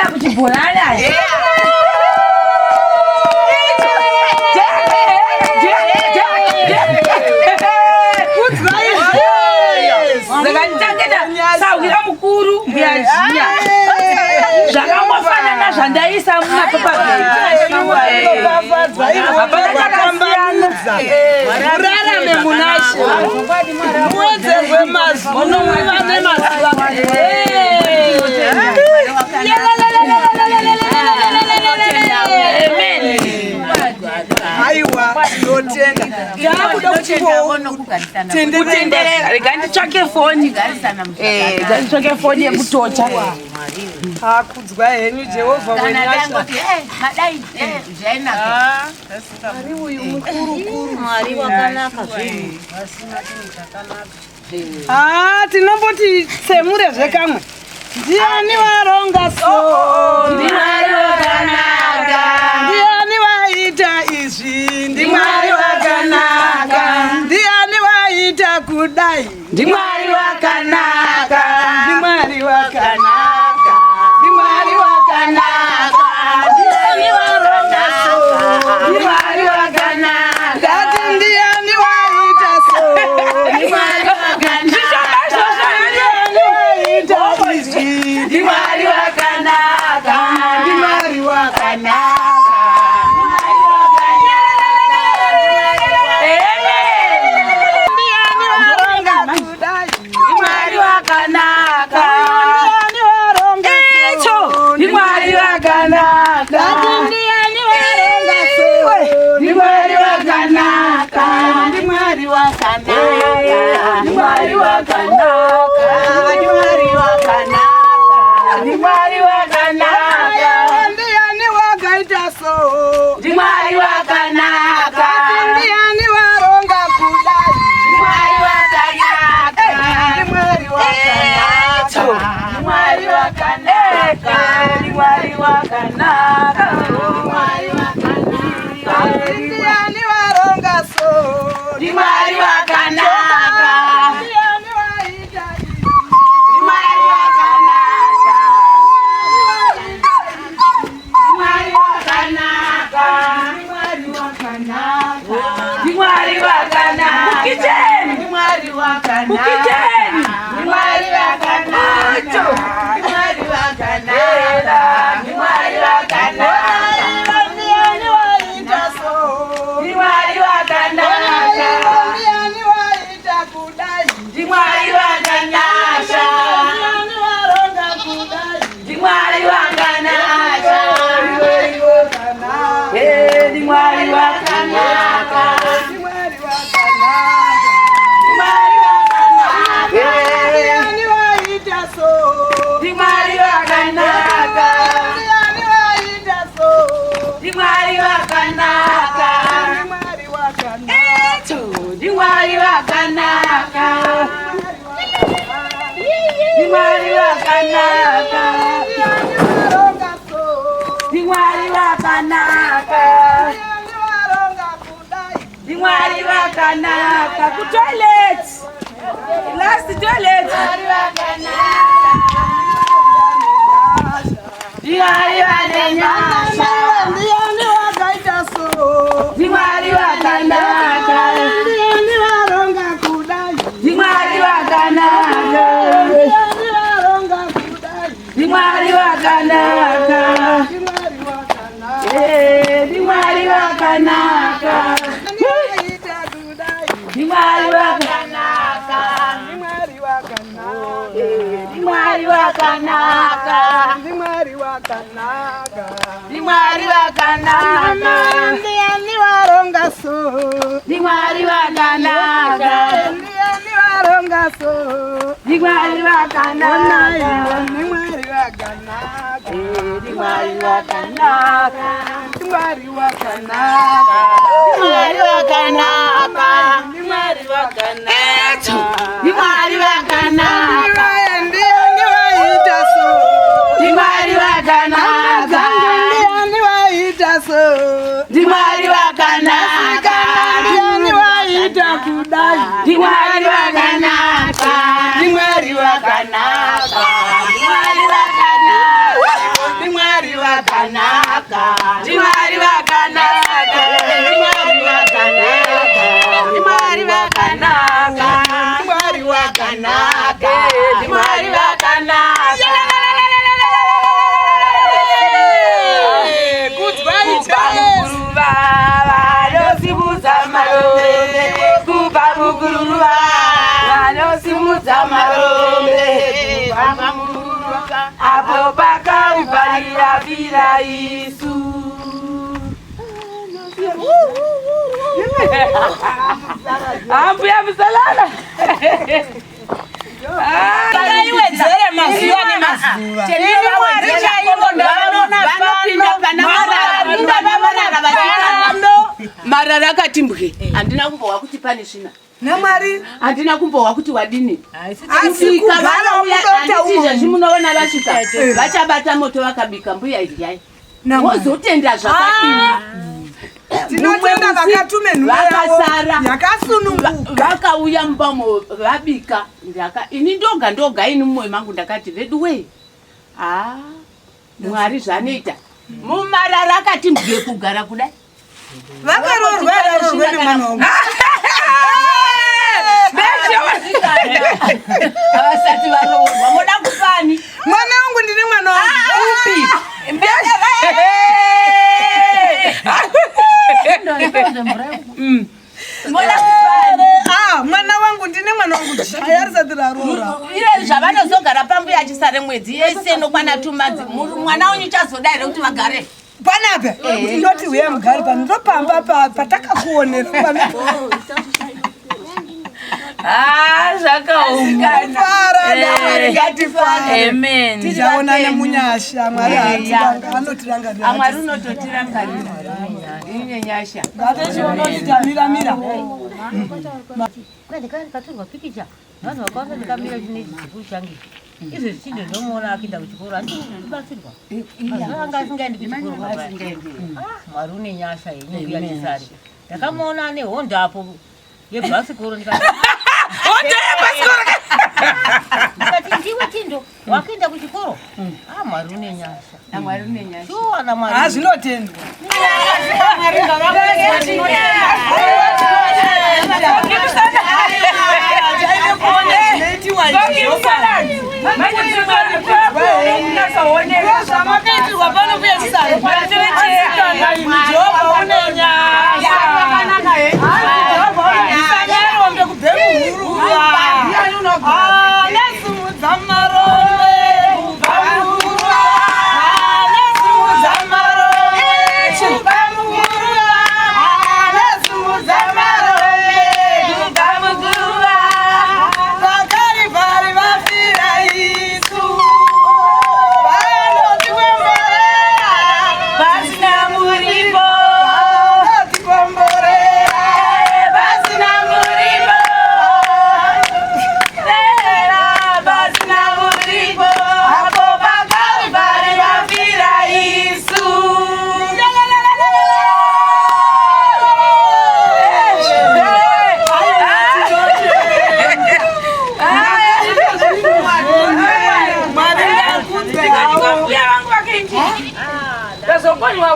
Tana kuchibulala. Saukira mukuru ngiyaziya. Zvakangofana nazvandaisa mumapepa. Murarame munashe. Muwedzerwe mazuno muwane mazuva. Aiwa, ndotenda. Ndakuda kutenderera. Rega nditsvake foni. Nditsvake foni yekutocha. Akudzwa henyu Jehovha mwenyasha. Madai zvainaka. Ari uyu mukuru. Mwari wakanaka zvinhu. Tinomboti tsemure zvekamwe. Ndiani waronga so? Ndimwari wakanaka. Ndiani waita izvi? Ndimwari wakanaka. Ndiani waita kudai? Ndimwari wakanaka. Ndimwari wakanaka. Ndimwari wakanaka. Ndiani waronga so? Ndimwari wakanaka. Ndati ndiani waita so? Ndimwari wakanaka. Ndimwari wakanaka. Ndimwari wakanaka. Ndimwari wakanaka. Ku toilet. Last toilet. Ndimwari wakanaka. Ndiani wakaita so? Ndimwari wakanaka. Ndiani waronga kudai? Ndimwari wakanaka. Ndiani waronga kudai? Ndimwari wakanaka. Ndimwari wakanaka. Ndimwari wakanaka. Ndimwari wakanaka. Ndimwari wakanaka. Ndimwari wakanaka. Ndimwari wakanaka. Ndiani waronga so? Ndimwari wakanaka. Ndiani waronga so? Ndimwari wakanaka. Ndimwari wakanaka. Ndimwari wakanaka. Ndimwari wakanaka. Ndimwari wakanaka. Ndimwari wakanaka. Ndimwari wakanaka. Ndiani waita so? Ndimwari wakanaka. Ndiani waita so? Ndimwari wakanaka. Ndiani waita kudai? Ndimwari wakanaka. Ndimwari wakanaka. Ndimwari wakanaka. Dimari vakanaka, Dimari vakanaka, Dimari vakanaka, Dimari vakanaka, Dimari vakanaka. Kubamukuruva, vanosimuza marombe. Kubamukuruva, vanosimuza marombe. Kubamukuruva, apo pakauvalira vira isu. Ambuya msalala. Iwedzere mazuva nemazuva. Marara akati mbwe. Andina kumbowa kuti pane svina. Namwari andina kumbowa kuti wadini. Asika vana uya anditi zvimunoona vasvika. Vachabata moto vakabika mbuya idyai. Wozotenda zvakadini. Tinotenda vakatume nhumbi vakasara yakasununguka vakauya mubamo vabika ini ndoga ini mumwoyo mangu ndakati vedu we Mwari zvanoita mumarara akati mbwe kugara kudai vakarorwa nemwana wangu avasati varoorwa moda kupani mwana wangu ndine mwana wangu upi mwana wangu ndine mwana wangu chaya risati raroora ire zvavanozogara pambuya achisare mwedzi yese nokwana tumadzi mwana wenyu chazodaire kuti vagare panapa ndoti uya mugari pano ndopamba patakakuonera Amen. Tijaona nemunyasha Mwari anotirangarira. Mwari unototirangarira. Ine nyasha. Mira. Katurwa pikicha. Vanhu vakaona ndikamira chine chidzukuru changu. Izvo zvichinde ndomuona akienda kuchikoro asi ndibatsirwa. Anga asingaendi kuchikoro. Mwari une nyasha yenyu yachisari. Ndakamuona ane hondo apo yebhasikoro ndikati ndikati ndiwe Tindo wakuenda kuchikoro. Mwari une nyasha. Mwari une nyasha. Shuwana Mwari. Zvinotendwa.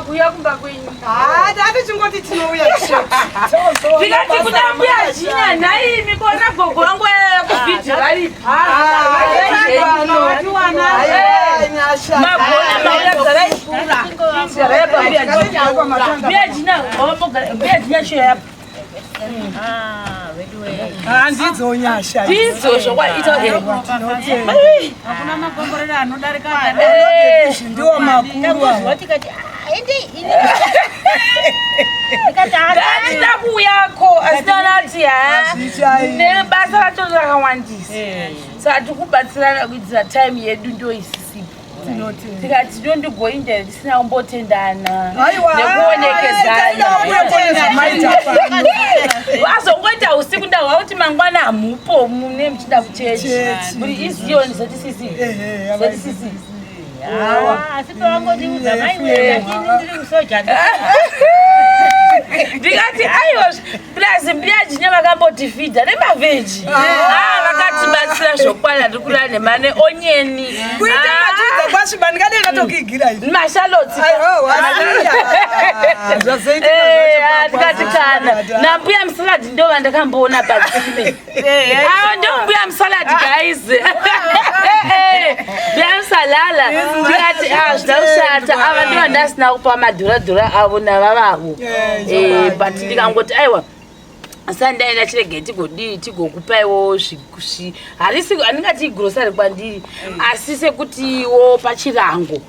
Kuya kumba kwenyu. Dati chingoti tinouya. Tikati kutambia jina na hii mikona gogo wangu kubiti gali. Magona mauya zarai kura. Sereba bia jina. Bia jina opo bia jina sho ya. Ndidzo nyasha. Ndidzo shokwa ito here. Hakuna magomborera anodarika. Ndiwo makuru. Watikati indi Ndakuyako asinanati nebasa racho rakawandisa saka tikubatsirana kuitira time yedu ndoisisipo tikati ndondigoinda ndisina kumbotendana nekuonekedzana vazongoita usiku ndahwa kuti mangwana hamupo mune muchida kuchechi muri iziyoni zoti sisi asi pavangoti udzamai ndiri kusoja ndikati aiwa plus mbiyajinya vakambotifidha nemaveji vakatibatsira zvokwana ndiri kurara nemane onyeni kuita matuza kwasviba ndikadenda tokigira mashalotsi ndikati kana nambuya musaladi ndova ndakamboona padzime ndo mbuya musaladi guys mbuya musalala ndikati zvida kushata ava ndiva ndasina kupa madhuradhura avo navavavo but ndikangoti aiwa sandaenda chirege tigokupaiwo handingati igrosari kwandiri asi sekutiwo pachirango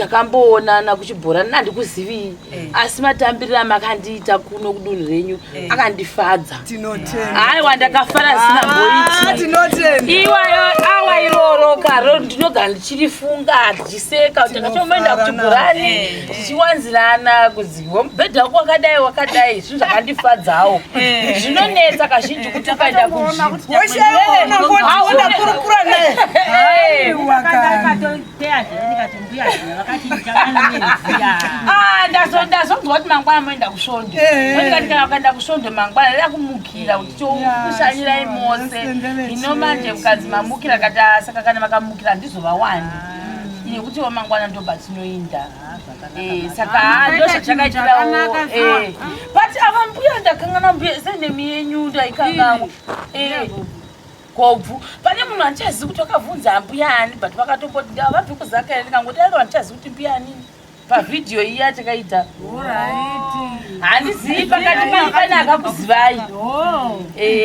takamboonana kuchibhorani nandikuzivi asi matambiriro amakandiita kuno kudunhu renyu akandifadza aiwa ndakafara sina mboiti iwayo awa iroro karo ndinogara ndichirifunga ndichiseka kuti ndakachomoenda kuchibhorani tichiwanzirana kuzivo mubhedha wako wakadai zvinhu zvakandifadzawo zvinonetsa kazhinji kuti ukaenda ndazonzwa kuti mangwana moenda kusvondo ndikati kana ukaenda kusvondo mangwana reda kumukira kuti tokushanyirai mose ino manje mukadzi mamukira kati saka kana makamukira ndizova wani nekutiwo mangwana ndobva tinoinda saka ndozvachakaitirawo but ava mbuya ndakangana mbuya senemi yenyu ndaikangamwa kobvu pane munhu andichazivi kuti wakabvunza mbuyani but vakatopoti ndavabvi kuzakaira ndikangoti aiwa ndichazivi kuti mbuyani pavhidhiyo iya takaita handizivi pakati pane akakuzivai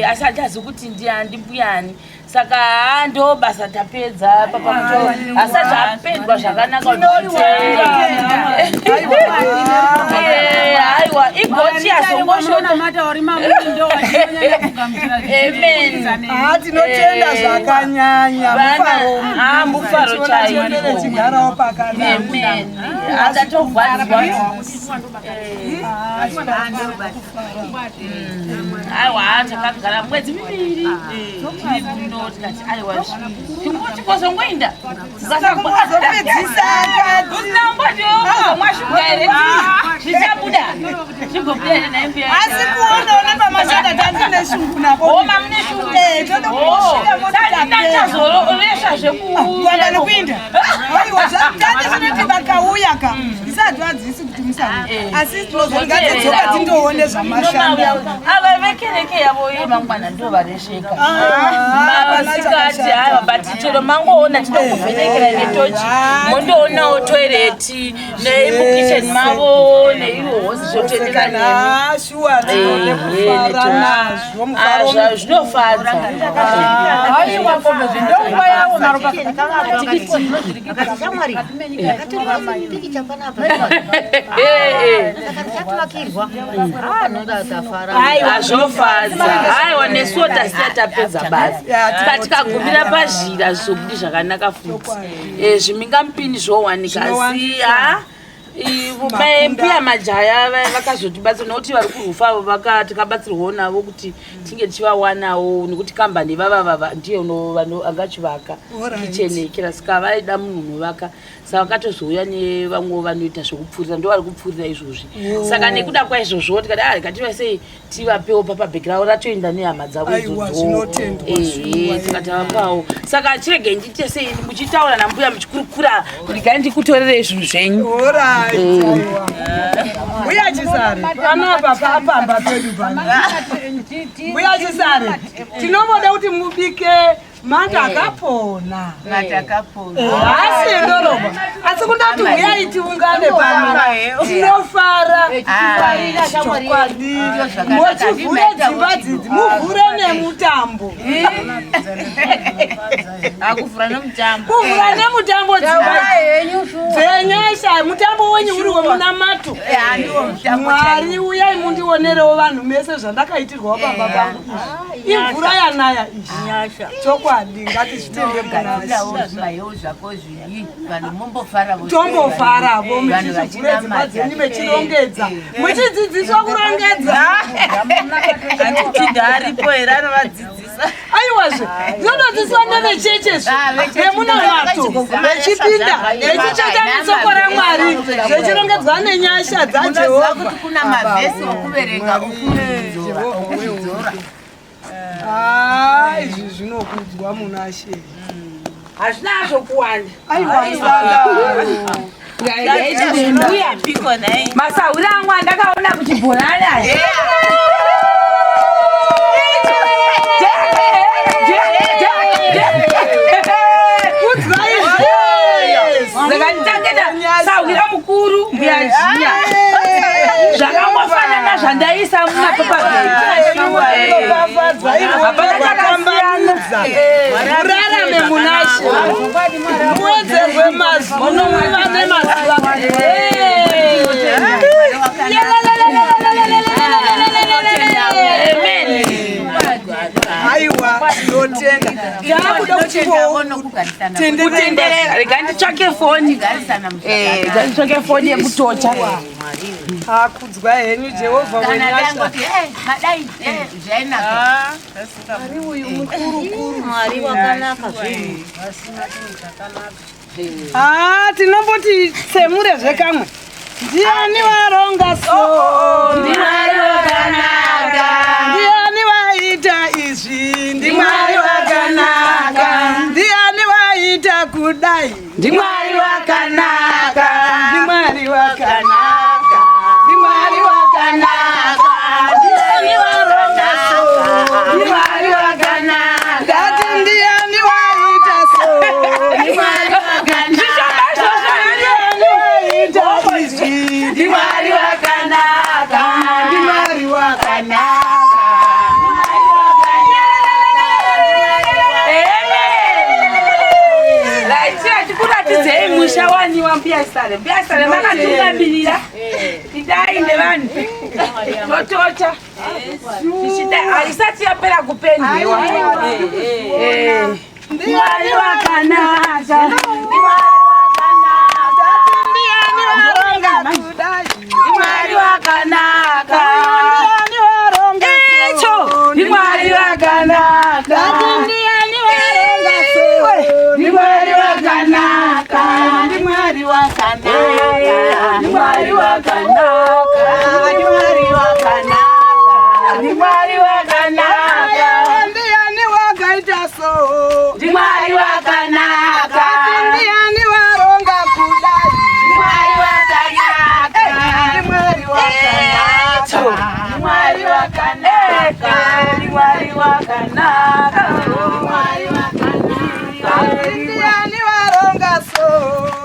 asi handichazivi kuti ndiani mbuyani saka ndo basa tapedza papamuto asati apedwa zvakanaka aiwa igoti tinotenda zvakanyanya mufaro chaichigarawo pakanaka atatovhadzwa aiwa takagara mwedzi miviri tikati aiwa tingoti kozongoinda tikazopedzisaaamwashugaire zvichabuda zvigobuda naimbuya asi kuonaona pamashaka tandine shungu napo oma mune shunguchazoresa zvekuuya nekuinda aiwa zvakati zvinoti vakauya ka isati vadzisi kuti musauya asi tinozongatidzoka tindoone zvamashanda ava vekereke yavo yemangwana ndo varesheka masikati aiwa but chero mangoona tinokuvhenekera netochi mondoonawo toireti neimukitchen mavo neivo hosi zvotenderana zvinofadza zvinofadza aiwa nesuwo tasina tapedza basi tikagumira pazhira zvizobudi zvakanaka futi zvimingamupini zvowanika asi mbuya majaya vakazotibatsira nokuti vari kurufa tikabatsirwawo navo kuti tinge tichivawanawo nekuti kambani vava ndiyo angachivaka kichenekera saka vaida munhu unovaka saka vakatozouya nevamwe vanoita zvokupfurira ndo vari kupfurira izvozvi saka nekuda kwaizvozvo tikati kativa sei tivapewo papabhekirawo ratoenda nehama dzavo izvodzo tikati vapawo saka chirege ndiite sei muchitaura nambuya muchikurukura kuti gai ndikutorerei zvinhu zvenyu mbuya chisare panapa papamba pedu pano mbuya chisare tinovoda kuti mubike manda akapona asi ndoroba asi kundati uyai tiungane pano tinofara chokwadi mochivhure dzimba dzidzi muvhure nemutambo kuvhura nemutambo dzenyesha mutambo wenyu uri wemunamato mwari uyai mundionerewo vanhu mese zvandakaitirwa baba vangu imvura yanaya izvi chokwadi ngatizvitende tombofaravo muchizvivhure dzimba dzenyu mechirongedza muchidzidziswa kurongedza aripo here anovadzidzisa aiwazve dzinodziswa nevechechezvo vemunamato vechipinda vechichata nesoko raMwari zvechirongedzwa nenyasha dzaJehovha. kuna mavhesi okuverenga okudzora. Izvi zvinokudzwa muna She. Hazvina zvokuwanda. Masauri angu andakaona kuchibhorana. Saura mukuru ndiyaziya. Zvakafanana zvandaisa mumapepa murarame muna She, muwedzerwe mazuno muva nemazuva. Aiwa, tinotenda. Taakuda kutenderera. Rega nditsvake foni. Nditsvake foni yekutocha. Akudzwa henyu Jehovha wenyasha. Mwari uyu mukuru. Mwari wakanaka zvinhu. Tinomboti tsemure zvekamwe. Ndiani waronga so? Mwari wakanaka. Ndiani waita izvi? Ndimwari wakanaka. Ndiani waita kudai? Ndimwari wakanaka. Ndimwari wakanaka. Ndimwari wakanaka. Ndiani waronga so? Ndimwari wakanaka. Ndati ndiani waita so? Ndimwari wakanaka. Ndimwari wakanaka. Ndimwari wakanaka. Tidzei musha wani waMbiasare. Mbiasare vakatungamirira idai nevanhu totocha haisati yapera kupendewa. Ndimwari wakanaka. Ndimwari wakanaka. Echo ndimwari wakanaka. Ndimwari wakanaka. Ndimwari wakanaka. Ndimwari wakanaka. Ndimwari wakanaka. Ndimwari wakanaka. Ndiani wakaita so? Ndimwari wakanaka. Ndiani waronga kudai? Ndimwari wakanaka. Ndimwari wakanaka. Ndimwari wakanaka. Ndimwari wakanaka. Ndimwari wakanaka. Ndiani waronga so?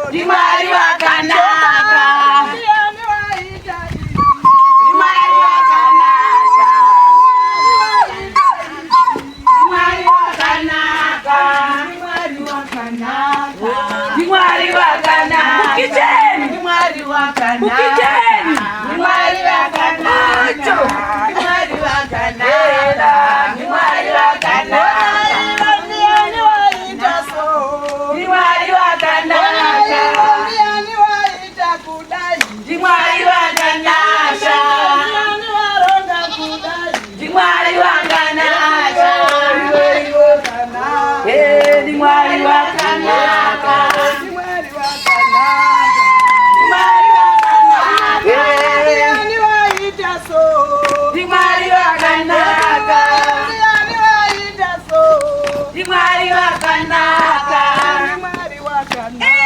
Ndimwari wakanaka. Ndiani waita izvi? Ndimwari wakanaka. Ndimwari wakanaka. Ndimwari wakanaka. Ndimwari wakanaka. Kukiteni. Ndimwari wakanaka. Kukiteni. Ndimwari wakanaka. Ndimwari wakanaka. Ndimwari wakanaka. Ndiani waita so? Ndimwari wakanaka. Ndiani waita kudai? Ndimwari wakanaka. Ndiani waronga kudai? Ndimwari wakanaka. Ndimwari wakanaka. Ndimwari wakanaka. Ndimwari wakanaka. Ndimwari wakanaka. Ndiani waita so? Ndimwari wakanaka. Ndiani waita so? Ndimwari wakanaka. Ndimwari wakanaka.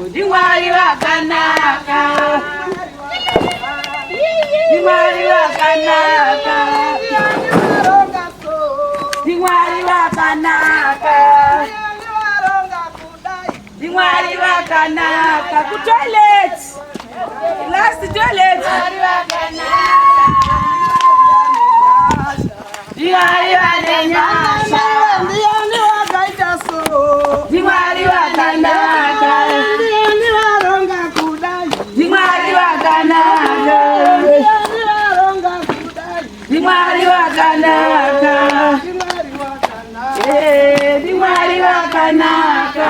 Ndimwari wakanaka. Ndimwari wakanaka. Ndiani waronga so? Ndimwari wakanaka. Ndiani waronga kudai? Ndimwari wakanaka. Kutoilet. Last toilet. Ndimwari wanenyasha. Ndiani wakaita so? Ndimwari wakanaka. Ndiani waronga kudai? Ndimwari wakanaka. Ndiani waronga kudai? Ndimwari wakanaka. Ndimwari wakanaka. Ndimwari wakanaka.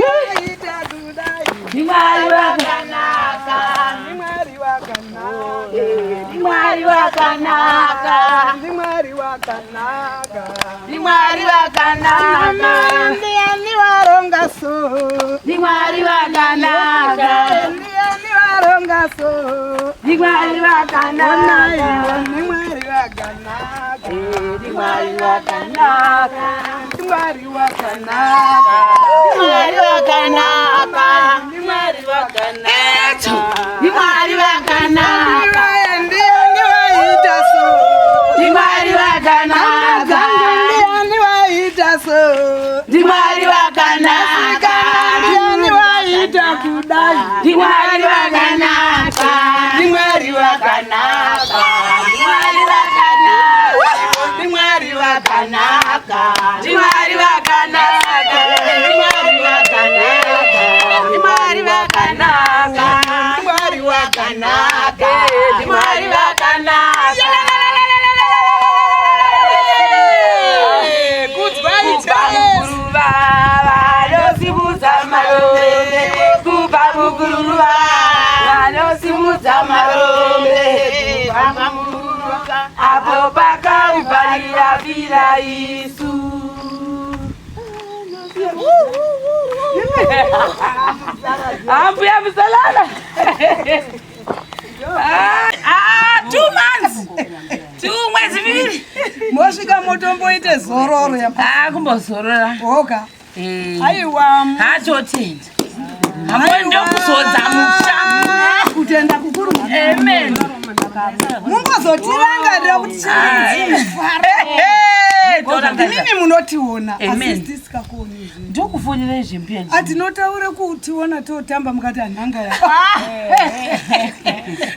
Waita kudai? Ndimwari wakanaka. Ndimwari wakanaka. Ndimwari wakanaka. Ndimwari wakanaka. ndimwari vakanaka ndiani varonga so ndimwari vakanaka ndiani varonga so ndimwari vakanaka ndimwari vakanaka ndimwari vakanaka ndimwari vakanaka ndimwari vakanaka Mwari wakanaka. ndimwari vakanaka ndiani vaita so ndimwari vakanaka ndiani vaita so ndimwari vakanaka ndiani vaita kudai ndimwari vakanaka ndimwari vakanaka ndimwari vakanaka ndimwari vakanaka ndimwari vakanaka ndimwari vakanaka ndimwari vakanaka ndimwari vakanaka ndimwari vakanaka kupamukuruva vanosimudza marombe kupamukuruva vanosimudza marombe kupamukuruva apo pakauparira vira isu ambuya musalala 2 months 2 mwezi miviri mosvika motomboite zororo kumbozorora yaoka aiwa hatotenda hamwe ndokuzodza musha kutenda kukuru amen mungozotirangarira kuti inini munotiona asi tisikakuoni ndokufonera izvembuya atinotaure kutiona totamba mukati anhanga ya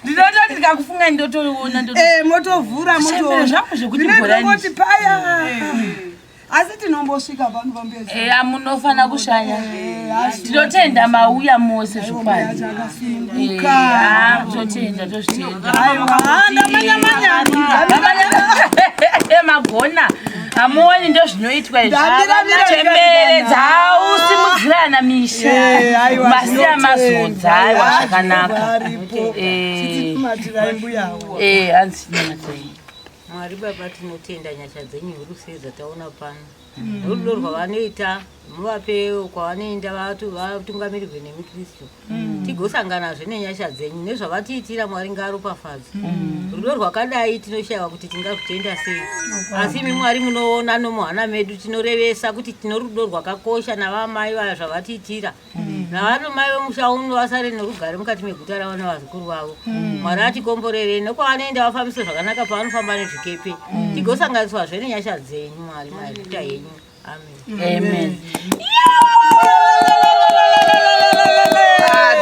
ndinototi ndikakufunga ndotoriona motovhura motovinoti paya asi tinombosvika pano pambezi munofana kushanya tinotenda mauya mose zvokwadi totenda tozvitenda magona hamuoni ndo zvinoitwa izvi chembere dzausimudzirana misha masiya mazodza aiwa zvakanaka hanzi Mwari Baba tinotenda nyasha dzenyu huru sei dzataona pano rudo rwavanoita muvape kwavanoenda vatungamirirwe nemikristu tigosanganazve nenyasha dzenyu nezvavatiitira Mwari ngaropafadze rudo rwakadai tinoshayiwa kuti tingakutenda sei asi imi Mwari munoona nomuhana medu tinorevesa kuti tino rudo rwakakosha navamai vaya zvavatiitira navanamai vemusha uno vasare nerugare mukati meguta ravo nevazukuru vavo Mwari atikomborerei nekwavanoenda vafambise zvakanaka pavanofamba nezvikepe tigosanganiswazve nenyasha dzenyu Mwari maguta yenyu amen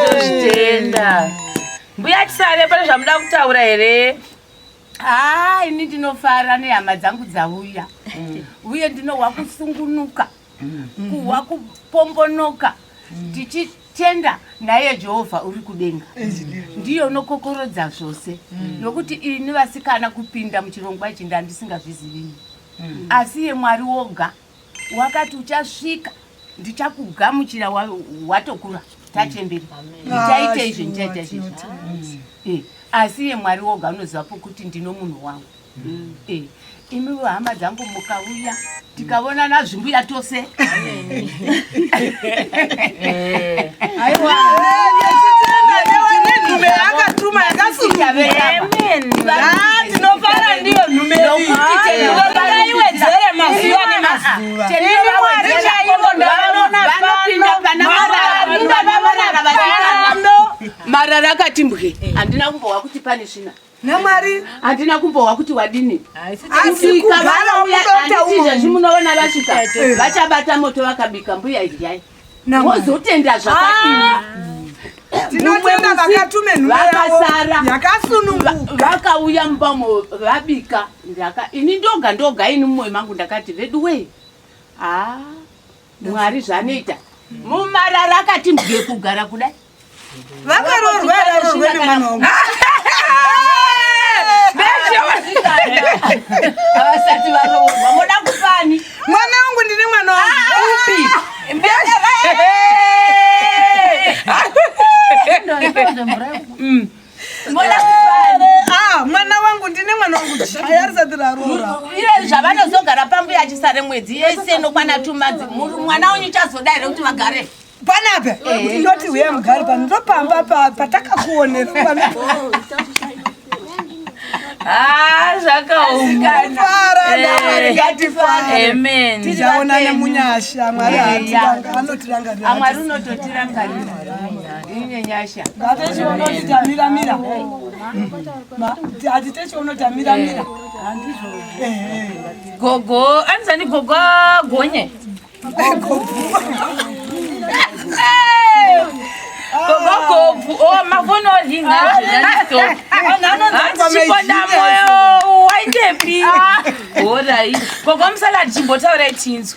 tozvitenda mbuya tisare pane zvamuda kutaura here ini ndinofara nehama dzangu dzauya uye ndinohwa kusungunuka kuhwa kupombonoka tichitenda naye Jehovha uri kudenga ndiyo unokokorodza zvose nokuti ini vasikana kupinda muchirongwa ichi ndandisingazvizivini asi ye Mwari woga wakati uchasvika ndichakugamuchira watokura tachemberi ndichaite izvi ndichaita izvi asi ye Mwari woga unozivapo kuti ndino munhu wangu imi hama dzangu mukauya tikavona nazvimbuya tose nhume akatuma yakasutindinofara ndiyo nhumeaiwedzere mazuva nemazuva marara akati mbwe handina kumbohwa kuti pane svina namwari handina kumbohwa kuti wadini asi zvimunoona vasvika vachabata moto vakabika mbuya iryai wozotenda zvakadini tinotenda vakatume nhume vakasara yakasununguka vakauya mubamo vabika ini ndoga ini mumwoyo mangu ndakati redu wei Mwari zvanoita mumarara akati mbwe kugara kudai vakarorwerarorwe nemwana wangu avasati varoorwa moda kupani mwana wangu ndine mwana wangu moda kupani mwana wangu ndine mwana wangu chaya risati raroora ire zvavanozogara pambuya achisare mwedzi yese nokwana tumadzi mwana wenyu chazodaire kuti vagare panape ndoti uye mugari pano ndopamba patakakuonera Amen. Tichaona nemunyasha Mwari anotirangarira. Mwari unototirangarira. Inye nyasha. Ngatechiona kuti tamira. Atitechiona kuti tamira. Gogo, anzani gogo gonye. Gogo, oh mafono linga naniso. Chiponda moyo waitepi. Alright. Gogo msala chimbota ora chinzu.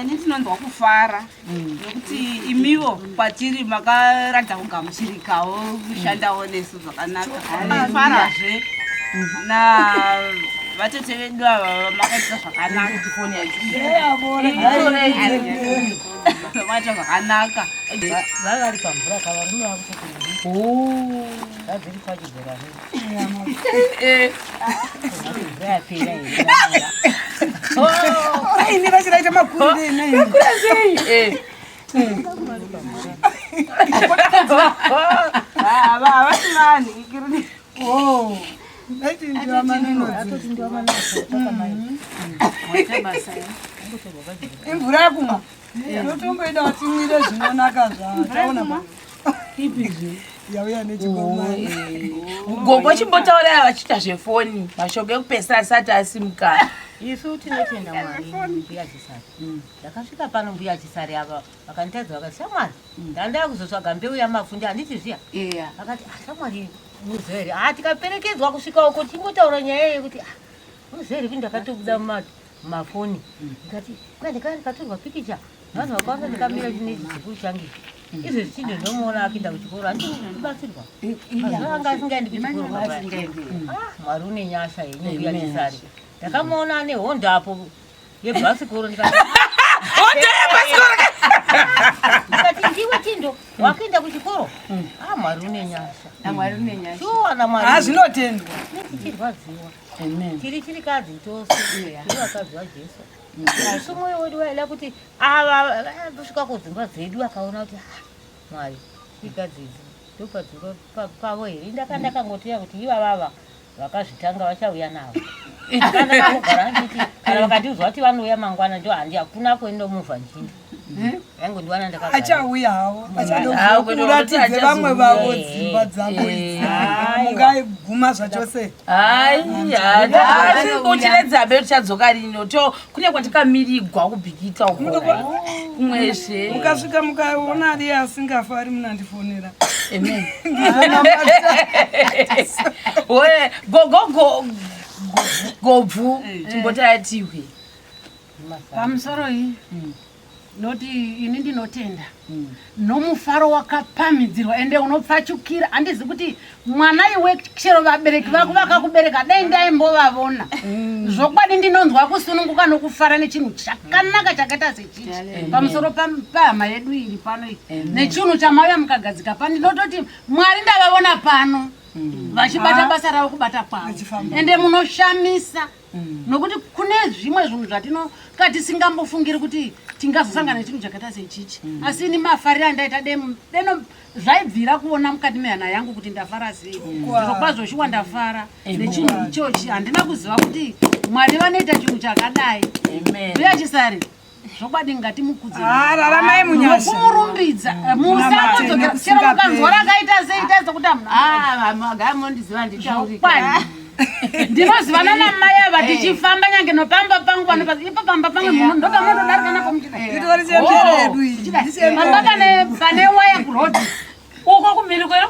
Ini tinonzwa kufara nokuti imiwo kwatiri makaradza kugamuchirikawo kushandawo nesu zvakanaka farazve na vatete vedu ava makaita zvakanaka vaita zvakanaka vavari pamvura kavarume vakutokuii vadziri pachigora mvura yapera here ini vachiraita makurire inei avatimani Naiti ndiwa manenodzi. Imvura yakumwa. Notomboida kuti mwire zvinonaka zvaataona pa. Ipizvi. Yauya nechigoma. Gogo chimbotaura vachita zvefoni. Mashoko ekupesa asati asimuka. isu tinotenda Mwari mbuya Chisari. Ndakasvika pano mbuya Chisari ava vakanditadza vakati Shamwari ndandaya kuzotsvaga mbeu yamafundi handiti zviya. Vakati Shamwari muziva here tikaperekedzwa kusvika uko timbotaura nyaya yekuti muziva here kuti ndakatobuda mumafoni ndikati ndikatorwa pikicha vanhu vakawanda ndikamira chinechi chikuru changu izvezvi chinde ndomuona akienda kuchikoro andibatsirwa mazuva anga asingaendi kuchikoro Mwari une nyasha yenyu mbuya Chisari. Ndakamuona ane hondo apo yebhasikoro ndikati ndiwe Tindo wakuenda kuchikoro Mwari une nyasha showana Mwari zvinotendwa tichirwadziwa tiri chirikadzi tose tiri vakadzi vaJesu asi mwoyo wedu waida kuti ava kusvika kudzimba dzedu akaona kuti Mwari chirikadzi idzi ndopadzimba pavo here ndakangotiya kuti ivavava vakazvitanga vachauya navo ndakagara nditi kana vakandiudzwa kuti vanouya mangwana ndo handi hakuna kuendomuvha njini yangu ndiwana ndakagara achauya havo achadokuratidze vamwe vavo dzimba dzavo mungaiguma zvachose uchiredzabe tichadzoka rino kune kwatikamirigwa kubhikita uko kumwezve mukasvika mukaona ari asingafa ari munandifonera amen we gobvu timbotayatiwe pamusoro iyi noti ini ndinotenda nomufaro wakapamhidzirwa ende unopfachukira handizi kuti mwana iwe chero vabereki vako vakakubereka dai ndaimbovavona zvokwadi ndinonzwa kusununguka nokufara nechinhu chakanaka chakaita sechichi pamusoro pahama yedu iri pano nechinhu chamauya mukagadzika pano ndinototi Mwari ndavavona pano vachibata basa ravo kubata kwavo ende munoshamisa nokuti kune zvimwe zvinhu zvatinonga tisingambofungiri kuti tingazosangana nechinhu chakaita sechichi asi ini mafariro andaita deno zvaibvira kuona mukati mehana yangu kuti ndafara sei zvirokwazvo shuwa ndafara nechinhu ichochi handina kuziva kuti Mwari vanoita chinhu chakadai mbuya Chisari zvokwadi ngatimukudziraramai munyasha nokumurumbidza musangodzokera chero mukanzwa rakaita seita sekuti agamondiziva ndichaurikwani ndinozivana namai ava tichifamba nyange nopamba pangu ipo pamba pamwe munhu ndopamondodarika napo muchipamba pane waya kurodi uko kumhiri kwero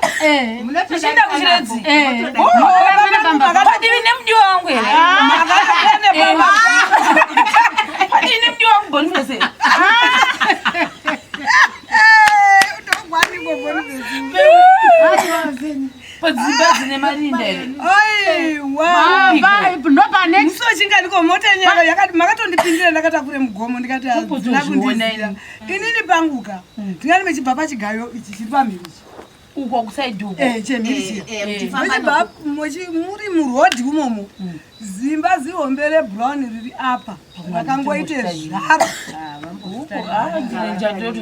tichienda kuchiredzi padivi nemudi wangu here padivi nemudi wangu bonifese padzimba dzine marinda here ndopanexochingandikomota yakati makatondipindira ndakatakure mugomo ndikati hazina kundiziya inini panguka ndingati mechibva pachigayo ichi chiri pamhiri uko kusaidi uko chemhirizi muri murodhi umomo zimba zihombe rebrown riri apa rakangoite zvaro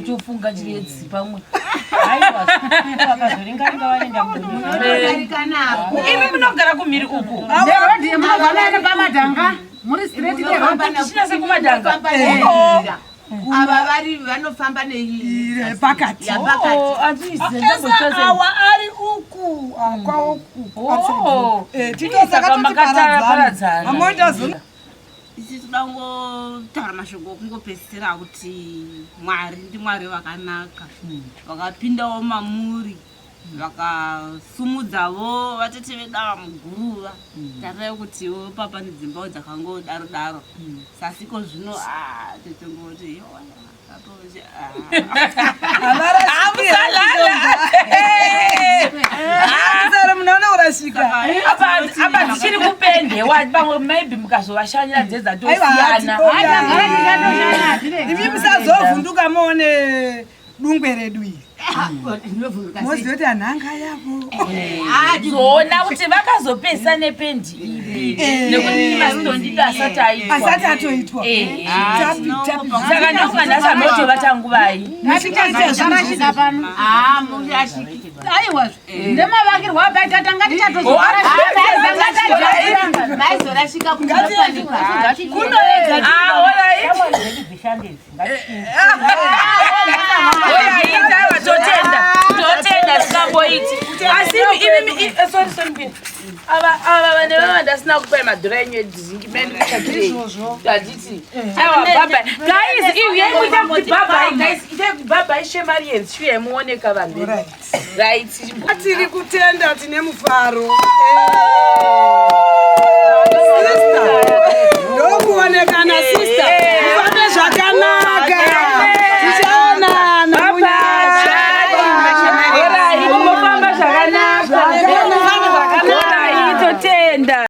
tofunga chiredzi pamwe imi munogara kumhiri uku pamadhanga muri straight kumadhanga ava vari vanofamba pakati awa ari uku kwauku titosakatotiparadzana amoita isi toda kungotaura mashoko okungopedzisira kuti mwari ndimwari vakanaka vakapindawo mamuri vakasumudzavo vatete vedava muguruva tatarai kutiwo papa nedzimbawo dzakangodaro daro sasiko zvino tetongoti munaona urasvika apa dzichiri kupendewa pamwe maybe mukazovashanyira dzedzatosiyana imi musazovhunduka muone dungwe redu iri mozoti anhanga yavo zona kuti vakazopesa nependi ipi nekuti masitondida asati atoitwa saka ndokungandasa moto vatanguvai ngatichaarashika pano aiwa ndemavakirwa abaita tanga tichatomaizorashika totenda sikamboiti asi ava vane vava ndasina kupai madhora enyu edzingi mendiaditi guys iuyaikuita kuti bhabhai shemariens shuya muoneka vanhu right atiri kutenda tine mufaro